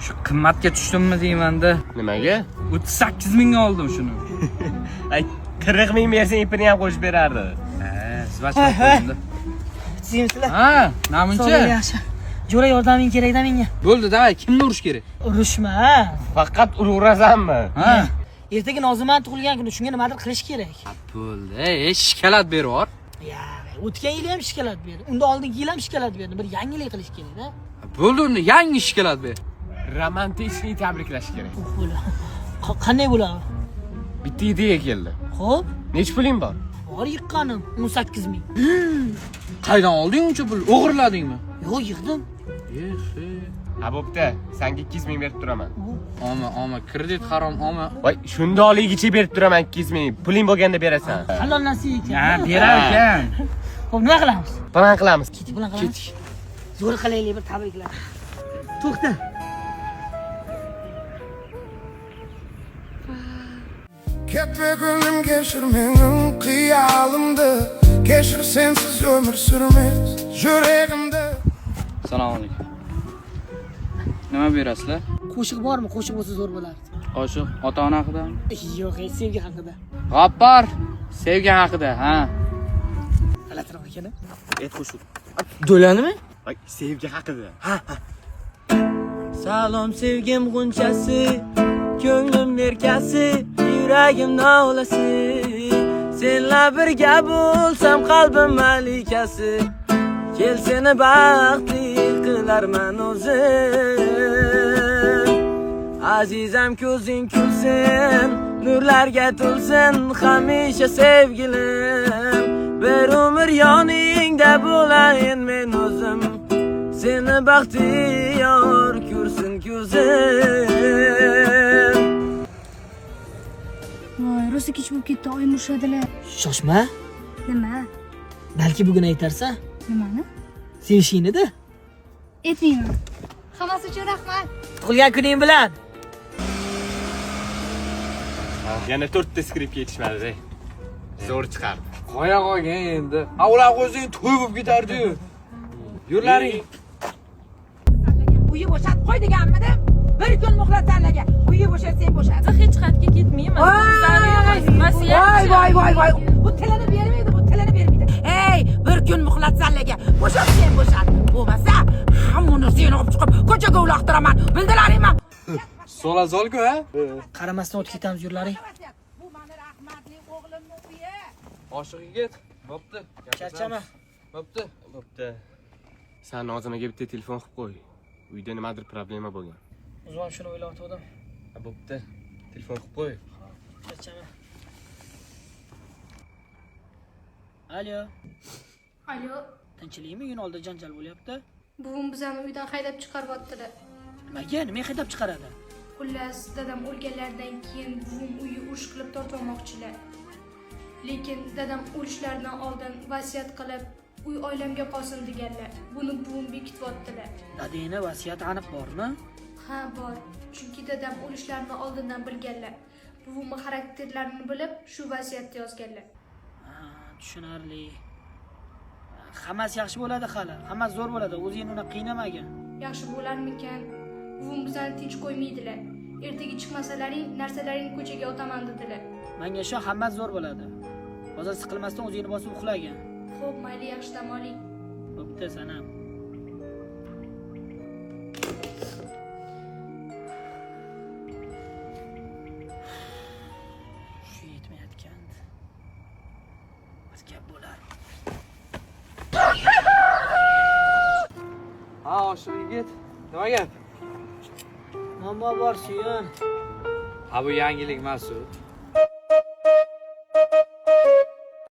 Shu qimmatga tushdimmi deyman-da. Nimaga? 38 mingga oldim shuni. Ay 40 ming bersang ipini ham qo'shib berardi. Zvachka qo'ydim-da. Sizlar. Ha, namuncha? Yaxshi. Jo'ra yordaming kerak-da menga. Bo'ldi, davay, kimni urish kerak? Urushma. Faqat urasanmi? Ha. Ertaga Noziman tug'ilgan kuni shunga nimadir qilish kerak. Bo'ldi. Shikolat berib yubor. Ya, o'tgan yil ham shikolat berdim. Unda oldingi yil ham shikolat berdim. Bir yangilik qilish kerak-da. Bo'ldi, unda yangi shikolat ber. Romantik tabriklash kerak. Qanday bo'ladi? Bitta ideya keldi. Xo'p, Nech puling bor? bor yiqqanim 18 ming. Qaydan olding uncha pul? O'g'irladingmi? Yo'q, yig'dim. Ha bo'pti, senga 200 ming berib turaman. Oma, kredit harom, oma. Voy, shundoligicha berib turaman 200 ming. Puling bo'lganda berasan. Halol narsa ekan. Ha, berar ekan. Xo'p, nima qilamiz? Plan qilamiz. Ketik bilan qilamiz. Zo'r qilaylik, bir tabriklar. To'xta. Ketme gönlüm geçir benim kıyalımda. Geçir sensiz ömür sürmez yüreğimde. Assalomu alaykum. Nima berasizlar? Qo'shiq bormi? Qo'shiq bo'lsa zo'r bo'lardi. Qo'shiq ota-ona haqidami? Yo'q, sevgi haqida. G'appar, sevgi haqida, ha. G'alatiroq ekan-a? Qo'shiq. Do'lanimi? Voy, sevgi haqida. Salom sevgim g'unchasi, ko'nglim nerkasi, yuragim nolasi. Senla birga bo'lsam qalbim malikasi. Kel seni baxtli qilarman o'zim. Azizam ko'zing kulsin, nurlarga to'lsin hamisha sevgilim. Bir umr yoningda bo'layin men o'zim. Seni baxtiyor ko'rsin ko'zim. Voy, rosa kech bo'lib ketdi, oyim urishadilar. Shoshma. Nima? Balki bugun aytarsan. Nimani? Sevishingni-da. Aytmayman. Hammasi uchun rahmat. Tug'ilgan kuning bilan. Yana 4 ta skript yetishmadi. Zo'r chiqardi. Qo'ya qolgan endi. Ha, ular o'zing to'y bo'lib ketardi-yu. Yo'llaring. Uyi bo'shatib qo'y deganmidim. Bir kun muhlat tanlagan. Uyi bo'shatsang bo'shat. Hech qayerga ketmayman. Voy. Bu tilini bermaydi, bu tilini bermaydi. Ey, bir kun muhlat tanlagan. Bo'shatsang bo'shat. Bo'lmasa, hammani seni olib chiqib ko'chaga uloqtiraman. Bildilaringmi? Solazol-ku, ha? Qaramasdan o'tib ketamiz yo'llaring. Bu meni rahmatli o'g'limning uyi. Oshiq yigit. Bo'pti. Charchama. Bo'pti. Sen Nozimaga bitta telefon qilib qo'y. Uyda nimadir problema bo'lgan. O'zim ham shuni o'ylayotgandim. Bo'pti. Telefon qilib qo'y. Charchama. Alo. Alo, Tinchlikmi? Uyin oldida janjal bo'lyapti. buvim bizani uydan haydab chiqaryaptilar. Nimaga? Nima haydab chiqaradi? Xullas, dadam o'lganlaridan keyin buvim uyni urush qilib tortmoqchilar. Lekin dadam o'lishlaridan oldin vasiyat qilib, uy oilamga qolsin deganlar. Buni buvim bekityaptilar. Dadangni vasiyati aniq bormi? Ha, bor. Chunki dadam o'lishlarini oldindan bilganlar. Buvimni xarakterlarini bilib, shu vasiyatni yozganlar. Ha, tushunarli. Hammasi yaxshi bo'ladi hali. Hammasi zo'r bo'ladi. O'zingni uni qiynamagin. Yaxshi bo'larmikan? Buvim bizani tinch qo'ymaydilar. Ertaga chiqmasalaring, narsalaringni ko'chaga otaman dedilar. Menga shu hammasi zo'r bo'ladi. Hozir siqilmasdan o'zingni bosib uxlagin. Xo'p, mayli, yaxshi dam oling. Bo'pti, sanam. Shu yetmayotgandi. Biz gap bo'lar. Ha, oshiq yigit. Nima gap? Muammo bor, suyun. Ha, bu yangilik Mas'ud.